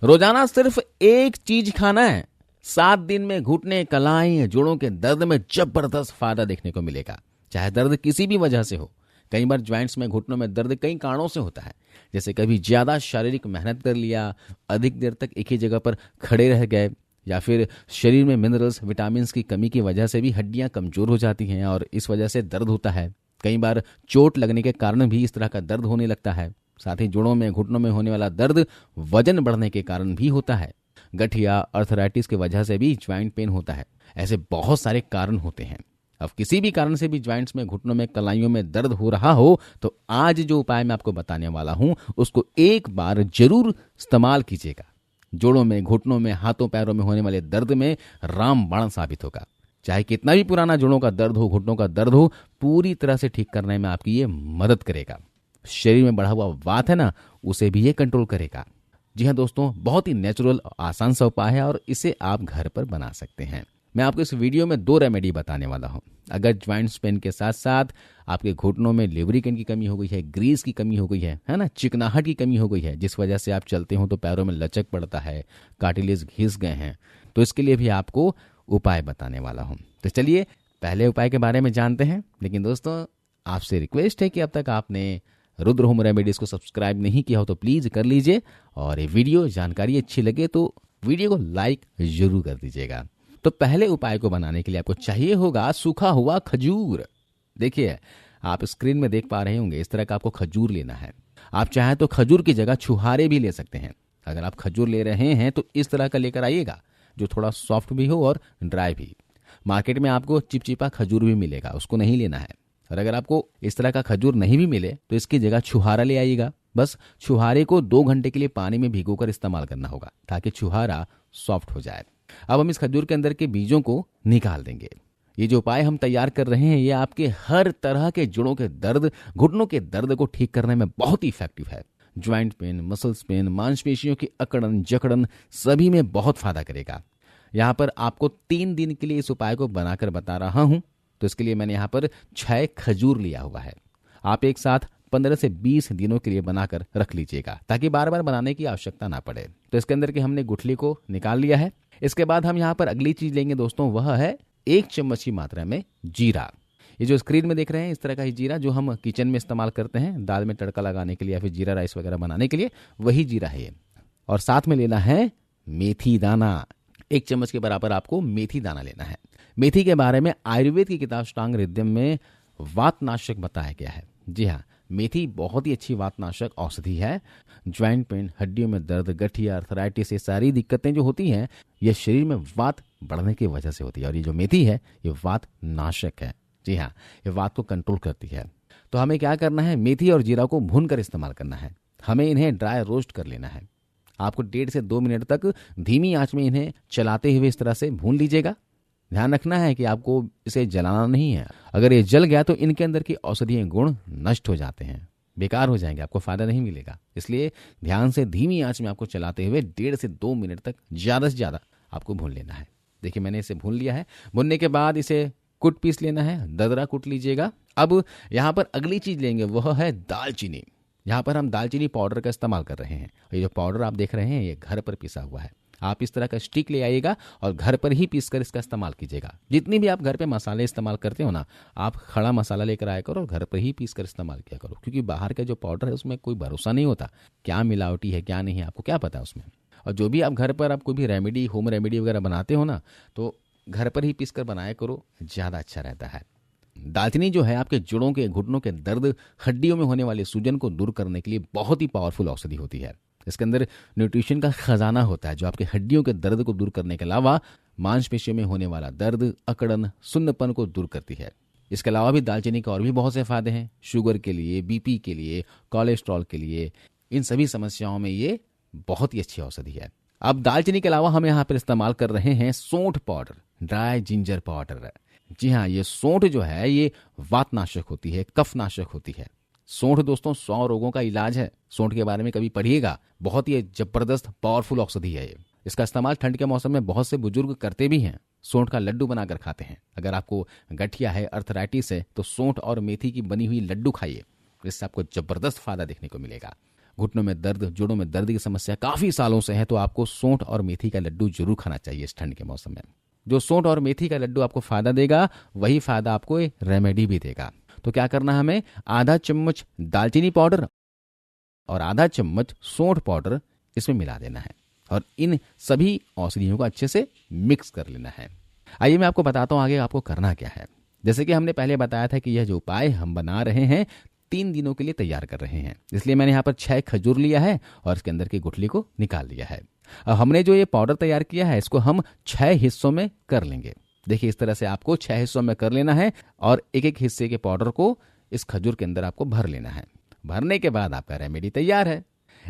रोजाना सिर्फ एक चीज खाना है, 7 दिन में घुटने, कलाई, जोड़ों के दर्द में जबरदस्त फायदा देखने को मिलेगा। चाहे दर्द किसी भी वजह से हो। कई बार ज्वाइंट्स में, घुटनों में दर्द कई कारणों से होता है, जैसे कभी ज्यादा शारीरिक मेहनत कर लिया, अधिक देर तक एक ही जगह पर खड़े रह गए, या फिर शरीर में मिनरल्स, विटामिन की कमी की वजह से भी हड्डियां कमजोर हो जाती हैं और इस वजह से दर्द होता है। कई बार चोट लगने के कारण भी इस तरह का दर्द होने लगता है। साथ ही जोड़ों में, घुटनों में होने वाला दर्द वजन बढ़ने के कारण भी होता है। गठिया, अर्थराइटिस की वजह से भी ज्वाइंट पेन होता है। ऐसे बहुत सारे कारण होते हैं। अब किसी भी कारण से भी ज्वाइंट्स में, घुटनों में, कलाइयों में दर्द हो रहा हो तो आज जो उपाय मैं आपको बताने वाला हूं उसको एक बार जरूर इस्तेमाल कीजिएगा। जोड़ों में, घुटनों में, हाथों पैरों में होने वाले दर्द में रामबाण साबित होगा। चाहे कितना भी पुराना जोड़ों का दर्द हो, घुटनों का दर्द हो, पूरी तरह से ठीक करने में आपकी ये मदद करेगा। शरीर में बढ़ा हुआ वात है ना, उसे भी ये कंट्रोल करेगा। जी हाँ दोस्तों, बहुत ही नेचुरल, आसान सा उपाय है और इसे आप घर पर बना सकते हैं। मैं आपको इस वीडियो में 2 रेमेडी बताने वाला हूँ। अगर ज्वाइंट्स पेन के साथ साथ आपके घुटनों में लिवरिकन की कमी हो गई है, ग्रीस की कमी हो गई है ना, चिकनाहट की कमी हो गई है, जिस वजह से आप चलते हो तो पैरों में लचक पड़ता है, कार्टिलेज घिस गए हैं, तो इसके लिए भी आपको उपाय बताने वाला हूँ। तो चलिए पहले उपाय के बारे में जानते हैं। लेकिन दोस्तों, आपसे रिक्वेस्ट है कि अब तक आपने रुद्र होम रेमेडीज को सब्सक्राइब नहीं किया हो तो प्लीज कर लीजिए, और ये वीडियो जानकारी अच्छी लगे तो वीडियो को लाइक जरूर कर दीजिएगा। तो पहले उपाय को बनाने के लिए आपको चाहिए होगा सूखा हुआ खजूर। देखिए, आप स्क्रीन में देख पा रहे होंगे, इस तरह का आपको खजूर लेना है। आप चाहें तो खजूर की जगह छुहारे भी ले सकते हैं। अगर आप खजूर ले रहे हैं तो इस तरह का लेकर आइएगा जो थोड़ा सॉफ्ट भी हो और ड्राई भी। मार्केट में आपको चिपचिपा खजूर भी मिलेगा, उसको नहीं लेना है। और अगर आपको इस तरह का खजूर नहीं भी मिले तो इसकी जगह छुहारा ले आइएगा। बस छुहारे को 2 घंटे के लिए पानी में भिगोकर इस्तेमाल करना होगा ताकि छुहारा सॉफ्ट हो जाए। अब हम इस खजूर के अंदर के बीजों को निकाल देंगे। ये जो उपाय हम तैयार कर रहे हैं ये आपके हर तरह के जोड़ों के दर्द, घुटनों के दर्द को ठीक करने में बहुत ही इफेक्टिव है। ज्वाइंट पेन, मसल्स पेन, मांसपेशियों की अकड़न, जकड़न सभी में बहुत फायदा करेगा। यहाँ पर आपको 3 दिन के लिए इस उपाय को बनाकर बता रहा हूं, तो इसके लिए मैंने यहाँ पर 6 खजूर लिया हुआ है। आप एक साथ 15 से 20 दिनों के लिए बनाकर रख लीजिएगा ताकि बार बार बनाने की आवश्यकता ना पड़े। तो इसके अंदर की हमने गुठली को निकाल लिया है। इसके बाद हम यहाँ पर अगली चीज लेंगे दोस्तों, वह है 1 चम्मच की मात्रा में जीरा। ये जो स्क्रीन में देख रहे हैं इस तरह का ही जीरा जो हम किचन में इस्तेमाल करते हैं दाल में तड़का लगाने के लिए या फिर जीरा राइस वगैरह बनाने के लिए, वही जीरा है ये। और साथ में लेना है मेथी दाना। 1 चम्मच के बराबर आपको मेथी दाना लेना है। मेथी के बारे में आयुर्वेद की किताब अष्टांग हृदयम में वातनाशक बताया गया है। जी हाँ, मेथी बहुत ही अच्छी वातनाशक औषधि है। ज्वाइंट पेन, हड्डियों में दर्द, गठिया, अर्थराइटिस, ये सारी दिक्कतें जो होती हैं ये शरीर में वात बढ़ने की वजह से होती है। और ये जो मेथी है ये वात नाशक है। जी हाँ, ये वात को कंट्रोल करती है। तो हमें क्या करना है, मेथी और जीरा को भूनकर इस्तेमाल करना है। हमें इन्हें ड्राई रोस्ट कर लेना है। आपको 1.5 से 2 मिनट तक धीमी आंच में इन्हें चलाते हुए इस तरह से भून लीजिएगा। ध्यान रखना है कि आपको इसे जलाना नहीं है। अगर ये जल गया तो इनके अंदर की औषधीय गुण नष्ट हो जाते हैं, बेकार हो जाएंगे, आपको फायदा नहीं मिलेगा। इसलिए ध्यान से धीमी आंच में आपको चलाते हुए 1.5 से 2 मिनट तक ज्यादा से ज्यादा आपको भून लेना है। देखिए मैंने इसे भून लिया है। भूनने के बाद इसे कुट पीस लेना है, दरदरा कुट लीजिएगा। अब यहाँ पर अगली चीज लेंगे वह है दालचीनी। यहाँ पर हम दालचीनी पाउडर का इस्तेमाल कर रहे हैं। ये जो पाउडर आप देख रहे हैं ये घर पर पिसा हुआ है। आप इस तरह का स्टिक ले आइएगा और घर पर ही पीसकर इसका इस्तेमाल कीजिएगा। जितनी भी आप घर पे मसाले इस्तेमाल करते हो ना, आप खड़ा मसाला लेकर आया करो और घर पर ही पीसकर इस्तेमाल किया करो, क्योंकि बाहर का जो पाउडर है उसमें कोई भरोसा नहीं होता, क्या मिलावटी है क्या नहीं है, आपको क्या पता है उसमें। और जो भी आप घर पर आप कोई भी रेमेडी, होम रेमेडी वगैरह बनाते हो ना, तो घर पर ही पीसकर बनाया करो, ज़्यादा अच्छा रहता है। दालचीनी जो है आपके जोड़ों के, घुटनों के दर्द, हड्डियों में होने वाले सूजन को दूर करने के लिए बहुत ही पावरफुल औषधि होती है। इसके अंदर न्यूट्रिशन का खजाना होता है जो आपके हड्डियों के दर्द को दूर करने के अलावा मांसपेशियों में होने वाला दर्द, अकड़न, सुन्नपन को दूर करती है। इसके अलावा भी दालचीनी के और भी बहुत से फायदे हैं, शुगर के लिए, बीपी के लिए, कोलेस्ट्रॉल के लिए, इन सभी समस्याओं में ये बहुत ही अच्छी औषधि है। अब दालचीनी के अलावा हम यहाँ पर इस्तेमाल कर रहे हैं सौंठ पाउडर, ड्राई जिंजर पाउडर। जी हाँ, ये सौंठ जो है ये वातनाशक होती है, कफनाशक होती है। सौंठ दोस्तों 100 रोगों का इलाज है। सौंठ के बारे में कभी पढ़िएगा, बहुत ही जबरदस्त पावरफुल औषधि है ये। इसका इस्तेमाल ठंड के मौसम में बहुत से बुजुर्ग करते भी हैं। सौंठ का लड्डू बनाकर खाते हैं। अगर आपको गठिया है, अर्थराइटिस है, तो सौंठ और मेथी की बनी हुई लड्डू खाइए, इससे आपको जबरदस्त फायदा देखने को मिलेगा। घुटनों में दर्द, जोड़ों में दर्द की समस्या काफ़ी सालों से है तो आपको सौंठ और मेथी का लड्डू जरूर खाना चाहिए इस ठंड के मौसम में। जो सौंठ और मेथी का लड्डू आपको फ़ायदा देगा वही फ़ायदा आपको ये रेमेडी भी देगा। तो क्या करना है, हमें आधा चम्मच दालचीनी पाउडर और आधा चम्मच सौंठ पाउडर इसमें मिला देना है और इन सभी औषधियों को अच्छे से मिक्स कर लेना है। आइए मैं आपको बताता हूँ आगे आपको करना क्या है। जैसे कि हमने पहले बताया था कि यह जो उपाय हम बना रहे हैं 3 दिनों के लिए तैयार कर रहे हैं, इसलिए मैंने यहाँ पर 6 खजूर लिया है और इसके अंदर की गुठली को निकाल लिया है। अब हमने जो ये पाउडर तैयार किया है इसको हम 6 हिस्सों में कर लेंगे। देखिए इस तरह से आपको 6 हिस्सों में कर लेना है और एक एक हिस्से के पाउडर को इस खजूर के अंदर आपको भर लेना है। भरने के बाद आपका रेमेडी तैयार है।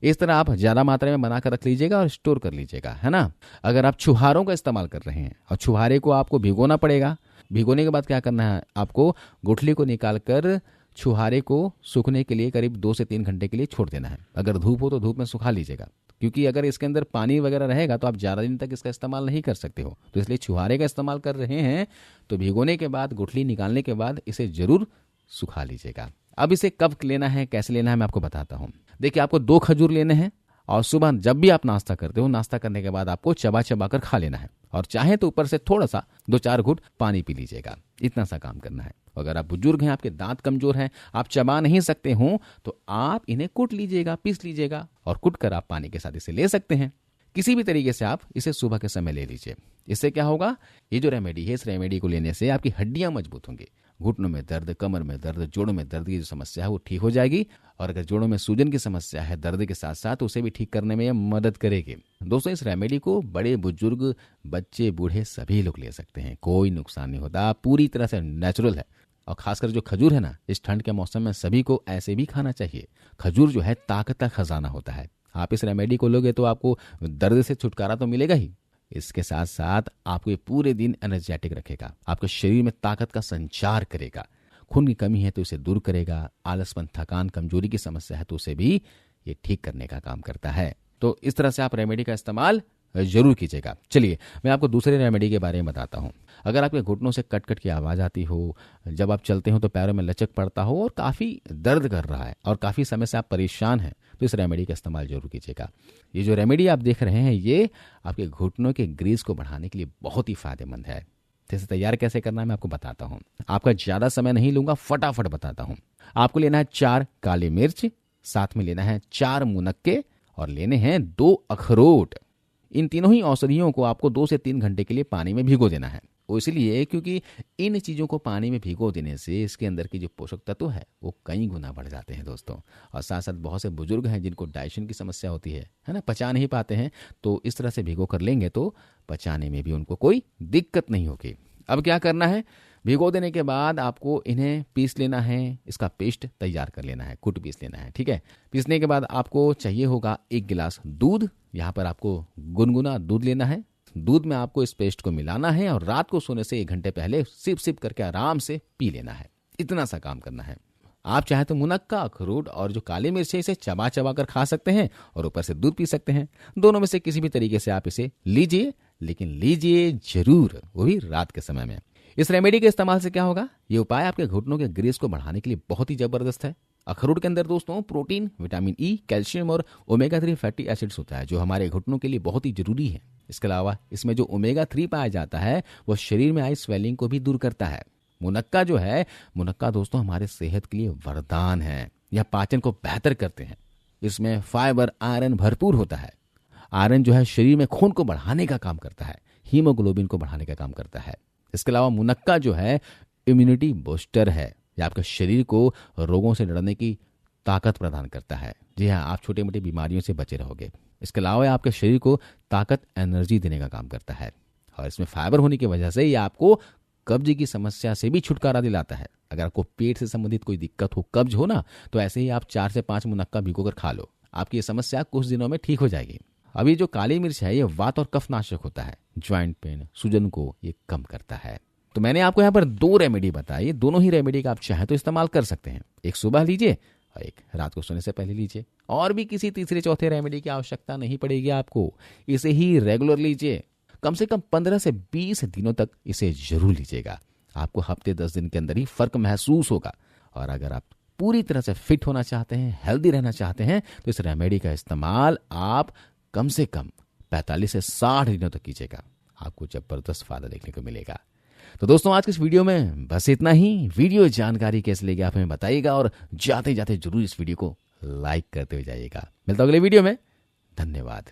इस तरह आप ज्यादा मात्रा में बनाकर रख लीजिएगा और स्टोर कर लीजिएगा, है ना। अगर आप छुहारों का इस्तेमाल कर रहे हैं और छुहारे को आपको भिगोना पड़ेगा, भिगोने के बाद क्या करना है, आपको गुठली को निकाल कर छुहारे को सूखने के लिए करीब 2 से 3 घंटे के लिए छोड़ देना है। अगर धूप हो तो धूप में सुखा लीजिएगा, क्योंकि अगर इसके अंदर पानी वगैरह रहेगा तो आप ज़्यादा दिन तक इसका इस्तेमाल नहीं कर सकते हो। तो इसलिए छुहारे का इस्तेमाल कर रहे हैं तो भिगोने के बाद, गुठली निकालने के बाद इसे जरूर सुखा लीजिएगा। अब इसे कब लेना है, कैसे लेना है, मैं आपको बताता हूँ। देखिए आपको 2 खजूर लेने हैं और सुबह जब भी आप नाश्ता करते हो, नाश्ता करने के बाद आपको चबा चबा कर खा लेना है और चाहे तो ऊपर से थोड़ा सा 2-4 घूंट पानी पी लीजिएगा। इतना सा काम करना है। अगर आप बुजुर्ग हैं, आपके दांत कमजोर हैं, आप चबा नहीं सकते हो तो आप इन्हें कूट लीजिएगा, पीस लीजिएगा और कूट कर आप पानी के साथ इसे ले सकते हैं। किसी भी तरीके से आप इसे सुबह के समय ले लीजिए। इससे क्या होगा, ये जो रेमेडी है, इस रेमेडी को लेने से आपकी हड्डियां मजबूत होंगी। घुटनों में दर्द, कमर में दर्द, जोड़ों में दर्द की जो समस्या है वो ठीक हो जाएगी और अगर जोड़ों में सूजन की समस्या है दर्द के साथ साथ, उसे भी ठीक करने में यह मदद करेगी। दोस्तों इस रेमेडी को बड़े बुजुर्ग, बच्चे, बूढ़े सभी लोग ले सकते हैं, कोई नुकसान नहीं होता, पूरी तरह से नेचुरल है। और खासकर जो खजूर है ना, इस ठंड के मौसम में सभी को ऐसे भी खाना चाहिए। खजूर जो है ताकत का खजाना होता है। आप इस रेमेडी को लोगे तो आपको दर्द से छुटकारा तो मिलेगा ही, इसके साथ साथ आपको ये पूरे दिन एनर्जेटिक रखेगा, आपके शरीर में ताकत का संचार करेगा। खून की कमी है तो इसे दूर करेगा, आलसपन, थकान, कमजोरी की समस्या है तो उसे भी ये ठीक करने का काम करता है। तो इस तरह से आप रेमेडी का इस्तेमाल जरूर कीजिएगा। चलिए मैं आपको दूसरे रेमेडी के बारे में बताता हूँ। अगर आपके घुटनों से कट कट की आवाज़ आती हो, जब आप चलते हो तो पैरों में लचक पड़ता हो और काफ़ी दर्द कर रहा है और काफ़ी समय से आप परेशान हैं, तो इस रेमेडी का इस्तेमाल जरूर कीजिएगा। ये जो रेमेडी आप देख रहे हैं ये आपके घुटनों के ग्रीस को बढ़ाने के लिए बहुत ही फायदेमंद है। जैसे तैयार कैसे करना है मैं आपको बताता हूँ। आपका ज़्यादा समय नहीं लूंगा, फटाफट बताता हूँ। आपको लेना है 4 काली मिर्च, साथ में लेना है 4 मुनक्के और लेने हैं 2 अखरोट। इन तीनों ही औषधियों को आपको 2 से 3 घंटे के लिए पानी में भिगो देना है। वो इसलिए क्योंकि इन चीज़ों को पानी में भिगो देने से इसके अंदर की जो पोषक तत्व है वो कई गुना बढ़ जाते हैं दोस्तों। और साथ साथ बहुत से बुजुर्ग हैं जिनको डाइजेशन की समस्या होती है ना, पचा नहीं पाते हैं, तो इस तरह से भिगो कर लेंगे तो पचाने में भी उनको कोई दिक्कत नहीं होगी। अब क्या करना है, भिगो देने के बाद आपको इन्हें पीस लेना है, इसका पेस्ट तैयार कर लेना है, कूट पीस लेना है, ठीक है। पीसने के बाद आपको चाहिए होगा 1 गिलास दूध। यहाँ पर आपको गुनगुना दूध लेना है। दूध में आपको इस पेस्ट को मिलाना है और रात को सोने से 1 घंटे पहले सिप सिप करके आराम से पी लेना है। इतना सा काम करना है। आप चाहे तो मुनक्का, अखरोट और जो काली मिर्च है इसे चबा चबा कर खा सकते हैं और ऊपर से दूध पी सकते हैं। दोनों में से किसी भी तरीके से आप इसे लीजिए, लेकिन लीजिए जरूर, वो भी रात के समय में। इस रेमेडी के इस्तेमाल से क्या होगा, ये उपाय आपके घुटनों के ग्रीस को बढ़ाने के लिए बहुत ही जबरदस्त है। अखरोट के अंदर दोस्तों प्रोटीन, विटामिन ई, कैल्शियम और ओमेगा 3 फैटी एसिड्स होता है जो हमारे घुटनों के लिए बहुत ही जरूरी है। इसके अलावा इसमें जो ओमेगा 3 पाया जाता है वो शरीर में आई स्वेलिंग को भी दूर करता है। मुनक्का जो है, मुनक्का दोस्तों हमारे सेहत के लिए वरदान है। यह पाचन को बेहतर करते हैं। इसमें फाइबर, आयरन भरपूर होता है। आयरन जो है शरीर में खून को बढ़ाने का काम करता है, हीमोग्लोबिन को बढ़ाने का काम करता है। इसके अलावा मुनक्का जो है इम्यूनिटी बूस्टर है, यह आपके शरीर को रोगों से लड़ने की ताकत प्रदान करता है। जी हाँ, आप छोटी मोटी बीमारियों से बचे रहोगे। इसके अलावा यह आपके शरीर को ताकत, एनर्जी देने का काम करता है और इसमें फाइबर होने की वजह से यह आपको कब्ज की समस्या से भी छुटकारा दिलाता है। अगर आपको पेट से संबंधित कोई दिक्कत हो, कब्ज हो ना, तो ऐसे ही आप 4 से 5 मुनक्का भिगोकर खा लो, आपकी ये समस्या कुछ दिनों में ठीक हो जाएगी। अभी जो काली मिर्च है ये वात और कफ नाशक होता है, ज्वाइंट पेन, सूजन को ये कम करता है। तो मैंने आपको यहाँ पर 2 रेमेडी बताई। दोनों ही रेमेडी का आप चाहे तो इस्तेमाल कर सकते हैं। एक सुबह लीजिए और एक रात को सोने से पहले लीजिए। और भी किसी तीसरे चौथे रेमेडी की आवश्यकता नहीं पड़ेगी आपको। इसे ही रेगुलर लीजिए, कम से कम 15 से 20 दिनों तक इसे जरूर लीजिएगा। आपको हफ्ते 10 दिन के अंदर ही फर्क महसूस होगा। और अगर आप पूरी तरह से फिट होना चाहते हैं, हेल्दी रहना चाहते हैं, तो इस रेमेडी का इस्तेमाल आप कम से कम 45 से 60 दिनों तक कीजिएगा। आपको जबरदस्त फायदा देखने को मिलेगा। तो दोस्तों, आज के इस वीडियो में बस इतना ही। वीडियो जानकारी कैसे लगी आप हमें बताइएगा और जाते जाते जरूर इस वीडियो को लाइक करते हुए जाइएगा। मिलता हूं अगले वीडियो में। धन्यवाद।